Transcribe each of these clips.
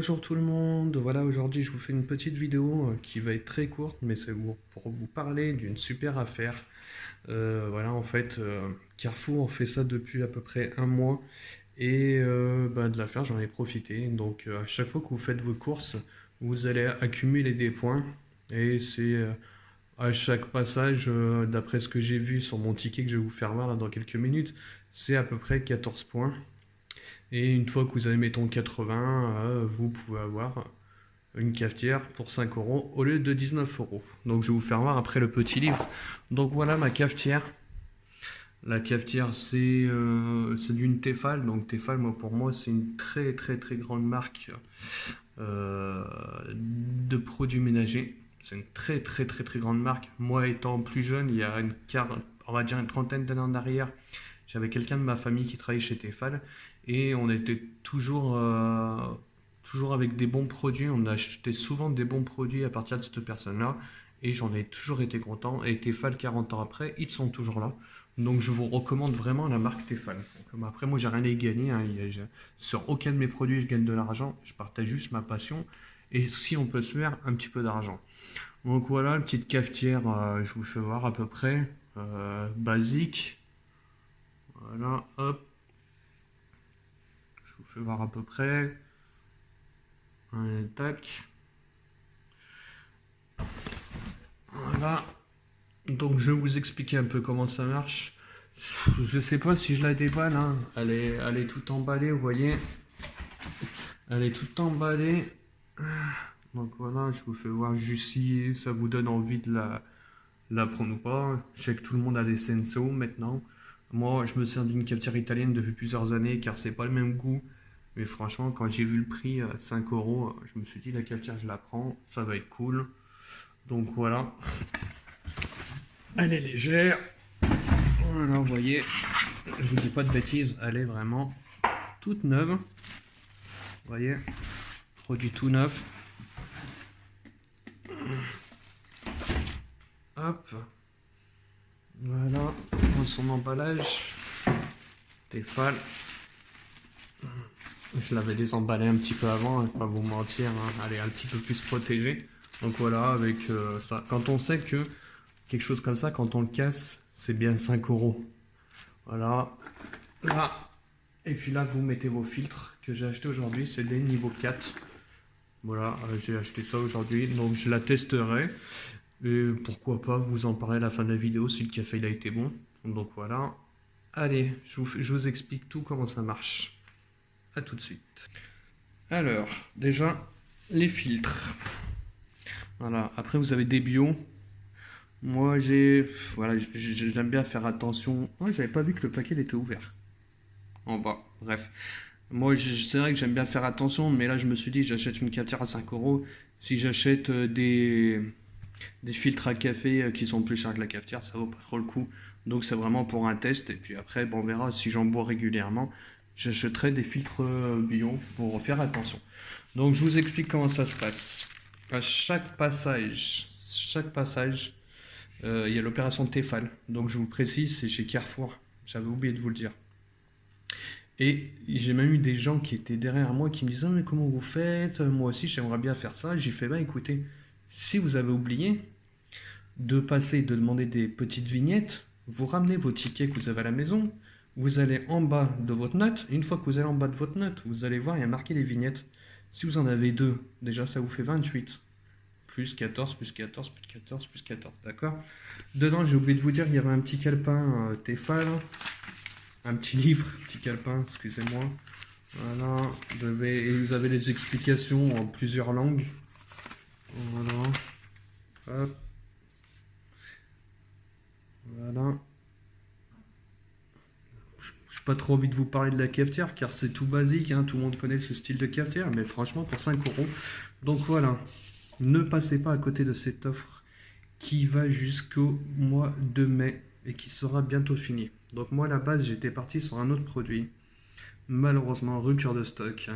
Bonjour tout le monde, voilà aujourd'hui je vous fais une petite vidéo qui va être très courte mais c'est pour vous parler d'une super affaire. Voilà en fait Carrefour fait ça depuis à peu près un mois et de l'affaire j'en ai profité. Donc à chaque fois que vous faites vos courses vous allez accumuler des points et c'est à chaque passage d'après ce que j'ai vu sur mon ticket que je vais vous faire voir là dans quelques minutes c'est à peu près 14 points. Et une fois que vous avez, mettons, 80, vous pouvez avoir une cafetière pour 5 euros au lieu de 19 euros. Donc je vais vous faire voir après le petit livre. Donc voilà ma cafetière. La cafetière, c'est d'une Tefal. Donc Tefal, moi, pour moi, c'est une très très très grande marque de produits ménagers. C'est une très très très très grande marque. Moi, étant plus jeune, il y a on va dire une trentaine d'années en arrière, j'avais quelqu'un de ma famille qui travaillait chez Tefal et on était toujours avec des bons produits. On achetait souvent des bons produits à partir de cette personne-là et j'en ai toujours été content. Et Tefal, 40 ans après, ils sont toujours là. Donc je vous recommande vraiment la marque Tefal. Donc, après, moi, j'ai rien à y gagner, hein. Sur aucun de mes produits, je gagne de l'argent. Je partage juste ma passion. Et si on peut se faire un petit peu d'argent. Donc voilà, une petite cafetière, je vous fais voir à peu près. Basique. Voilà, hop. Je vous fais voir à peu près. Tac. Voilà. Donc je vais vous expliquer un peu comment ça marche. Je sais pas si je la déballe, hein. Elle est toute emballée, vous voyez. Elle est toute emballée. Donc voilà, je vous fais voir juste si ça vous donne envie de la prendre ou pas. Je sais que tout le monde a des Senso maintenant. Moi, je me sers d'une cafetière italienne depuis plusieurs années car c'est pas le même goût. Mais franchement, quand j'ai vu le prix, 5 euros, je me suis dit la cafetière, je la prends, ça va être cool. Donc voilà, elle est légère. Voilà, vous voyez, je vous dis pas de bêtises, elle est vraiment toute neuve. Vous voyez, produit tout neuf. Hop, voilà, dans son emballage, Tefal. Je l'avais désemballé un petit peu avant, hein, pas vous mentir, hein. Elle est un petit peu plus protégée. Donc voilà, avec ça. Quand on sait que quelque chose comme ça, quand on le casse, c'est bien 5 euros. Voilà, là. Et puis là, vous mettez vos filtres que j'ai acheté aujourd'hui, c'est des niveau 4. Voilà, j'ai acheté ça aujourd'hui, donc je la testerai. Et pourquoi pas vous en parler à la fin de la vidéo si le café il a été bon. Donc voilà. Allez, je vous explique tout comment ça marche. A tout de suite. Alors, déjà, les filtres. Voilà, après vous avez des bio. Moi voilà, j'aime bien faire attention. Moi j'avais pas vu que le paquet il était ouvert. En bas, bref. Moi c'est vrai que j'aime bien faire attention, mais là je me suis dit j'achète une cafetière à 5 euros. Si j'achète des filtres à café qui sont plus chers que la cafetière, ça vaut pas trop le coup. Donc c'est vraiment pour un test. Et puis après, bon, on verra si j'en bois régulièrement. J'achèterai des filtres bio pour faire attention. Donc je vous explique comment ça se passe. À chaque passage, il y a l'opération Tefal. Donc je vous précise, c'est chez Carrefour. J'avais oublié de vous le dire. Et j'ai même eu des gens qui étaient derrière moi qui me disaient: «Ah, mais comment vous faites? Moi aussi j'aimerais bien faire ça.» J'ai fait: «Bah écoutez, si vous avez oublié de passer, de demander des petites vignettes, vous ramenez vos tickets que vous avez à la maison, vous allez en bas de votre note. Une fois que vous allez en bas de votre note, vous allez voir, il y a marqué les vignettes. Si vous en avez deux, déjà ça vous fait 28. Plus 14, plus 14, plus 14, plus 14, d'accord? Dedans, j'ai oublié de vous dire, il y avait un petit calepin Tefal, un petit livre, petit calepin, excusez-moi. Voilà, et vous avez les explications en plusieurs langues. Voilà, hop, voilà. J'ai pas trop envie de vous parler de la cafetière car c'est tout basique, hein, tout le monde connaît ce style de cafetière, mais franchement pour 5 euros. Donc voilà, ne passez pas à côté de cette offre qui va jusqu'au mois de mai et qui sera bientôt finie. Donc moi à la base j'étais parti sur un autre produit. Malheureusement, rupture de stock.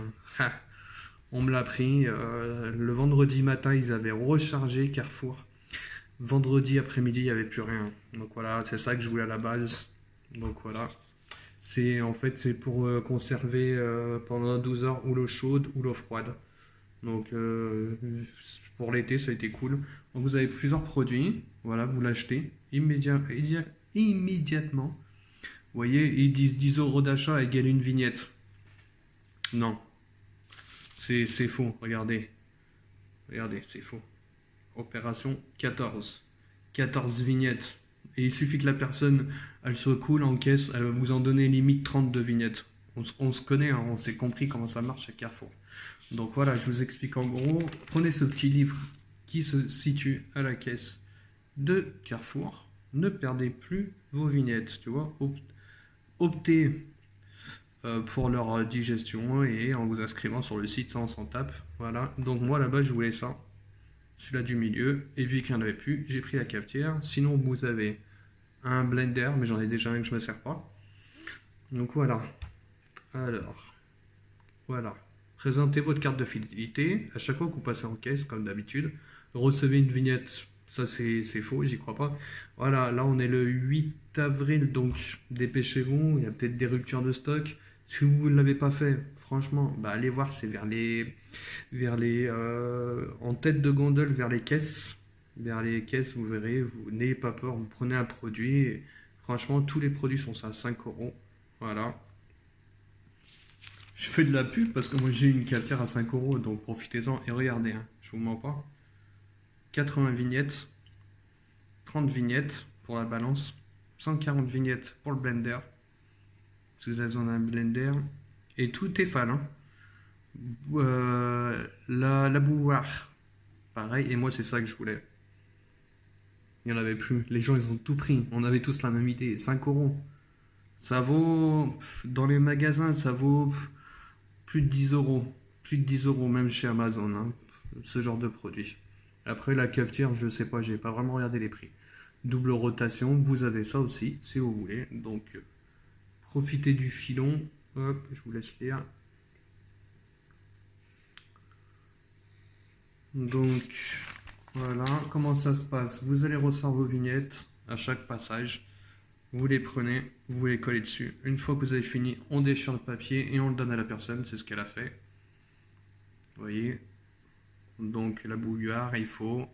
On me l'a pris. Le vendredi matin, ils avaient rechargé Carrefour. Vendredi après-midi, il n'y avait plus rien. Donc voilà, c'est ça que je voulais à la base. Donc voilà. C'est pour conserver pendant 12 heures ou l'eau chaude ou l'eau froide. Donc pour l'été, ça a été cool. Donc vous avez plusieurs produits. Voilà, vous l'achetez immédiatement. Vous voyez, ils disent 10 euros d'achat égale une vignette. Non, c'est faux. Regardez. Regardez, c'est faux. Opération 14. 14 vignettes. Et il suffit que la personne, elle soit cool en caisse, elle va vous en donner limite 32 vignettes. On se connaît, hein, on s'est compris comment ça marche à Carrefour. Donc voilà, je vous explique en gros. Prenez ce petit livre qui se situe à la caisse de Carrefour. Ne perdez plus vos vignettes, tu vois. Optez pour leur digestion et en vous inscrivant sur le site, ça on s'en tape. Voilà, donc moi là-bas je voulais ça, celui-là du milieu, et vu qu'il n'y en avait plus, j'ai pris la cafetière. Sinon vous avez un blender, mais j'en ai déjà un que je ne me sers pas. Donc voilà, alors, voilà. Présentez votre carte de fidélité. À chaque fois que vous passez en caisse, comme d'habitude, recevez une vignette. Ça, c'est faux, j'y crois pas. Voilà, là, on est le 8 avril, donc dépêchez-vous. Il y a peut-être des ruptures de stock. Si vous ne l'avez pas fait, franchement, bah, allez voir, c'est en tête de gondole vers les caisses. Vers les caisses, vous verrez, vous n'ayez pas peur, vous prenez un produit. Et franchement, tous les produits sont à 5 euros. Voilà. Je fais de la pub parce que moi j'ai une cafetière à 5 euros, donc profitez-en et regardez, hein, je vous mens pas. 80 vignettes, 30 vignettes pour la balance, 140 vignettes pour le blender, si vous avez besoin d'un blender, et tout est fan. Hein. La bouilloire, pareil, et moi c'est ça que je voulais. Il n'y en avait plus, les gens ils ont tout pris, on avait tous la même idée, 5 euros. Ça vaut, dans les magasins, ça vaut plus de 10 euros. Plus de 10 euros même chez Amazon, hein, ce genre de produit. Après la cafetière, je sais pas, j'ai pas vraiment regardé les prix. Double rotation, vous avez ça aussi, si vous voulez. Donc profitez du filon. Hop, je vous laisse lire. Donc voilà, comment ça se passe? Vous allez recevoir vos vignettes à chaque passage. Vous les prenez, vous les collez dessus. Une fois que vous avez fini, on déchire le papier et on le donne à la personne. C'est ce qu'elle a fait. Vous voyez. Donc la bouilloire, il faut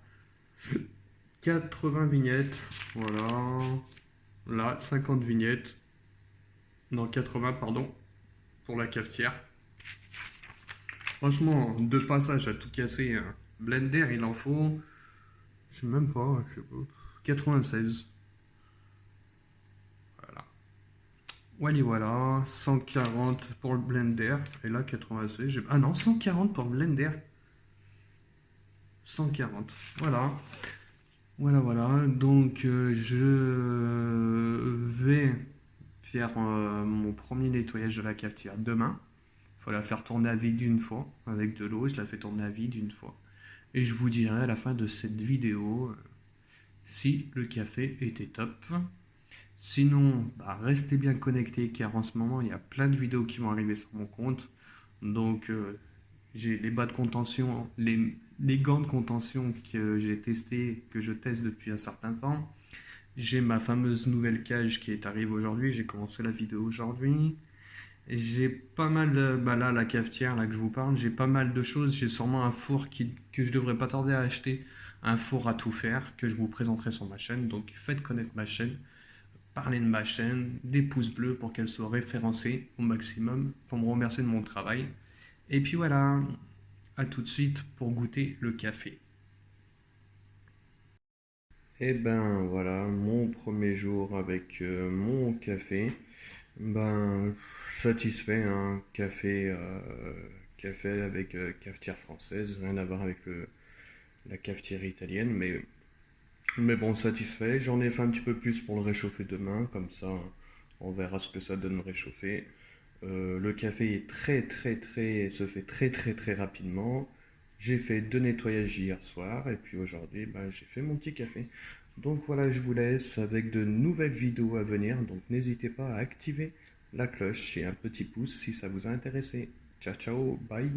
80 vignettes. Voilà. Là, 50 vignettes. Non, 80, pardon. Pour la cafetière. Franchement, deux passages à tout casser. Un blender, il en faut. Je sais même pas, je sais pas. 96. Voilà. Voilà. 140 pour le blender. Et là, 96. Ah non, 140 pour le blender. 140. Voilà. Voilà. Donc, je vais faire mon premier nettoyage de la cafetière demain. Il faut la faire tourner à vide une fois. Avec de l'eau, je la fais tourner à vide une fois. Et je vous dirai à la fin de cette vidéo si le café était top. Sinon, bah, restez bien connectés car en ce moment, il y a plein de vidéos qui vont arriver sur mon compte. Donc, j'ai les bas de contention, les gants de contention que j'ai testés, que je teste depuis un certain temps. J'ai ma fameuse nouvelle cage qui est arrivée aujourd'hui. J'ai commencé la vidéo aujourd'hui. J'ai pas mal, bah là, la cafetière là que je vous parle, j'ai pas mal de choses. J'ai sûrement un four que je devrais pas tarder à acheter. Un four à tout faire que je vous présenterai sur ma chaîne. Donc faites connaître ma chaîne, parlez de ma chaîne, des pouces bleus pour qu'elle soit référencée au maximum, pour me remercier de mon travail. Et puis voilà, à tout de suite pour goûter le café. Et ben voilà, mon premier jour avec mon café. Ben, satisfait, hein. Café avec cafetière française, rien à voir avec la cafetière italienne, mais bon, satisfait. J'en ai fait un petit peu plus pour le réchauffer demain, comme ça, on verra ce que ça donne réchauffer. Le café est se fait très rapidement. J'ai fait 2 nettoyages hier soir, et puis aujourd'hui, ben, j'ai fait mon petit café. Donc voilà, je vous laisse avec de nouvelles vidéos à venir. Donc n'hésitez pas à activer la cloche et un petit pouce si ça vous a intéressé. Ciao, ciao, bye.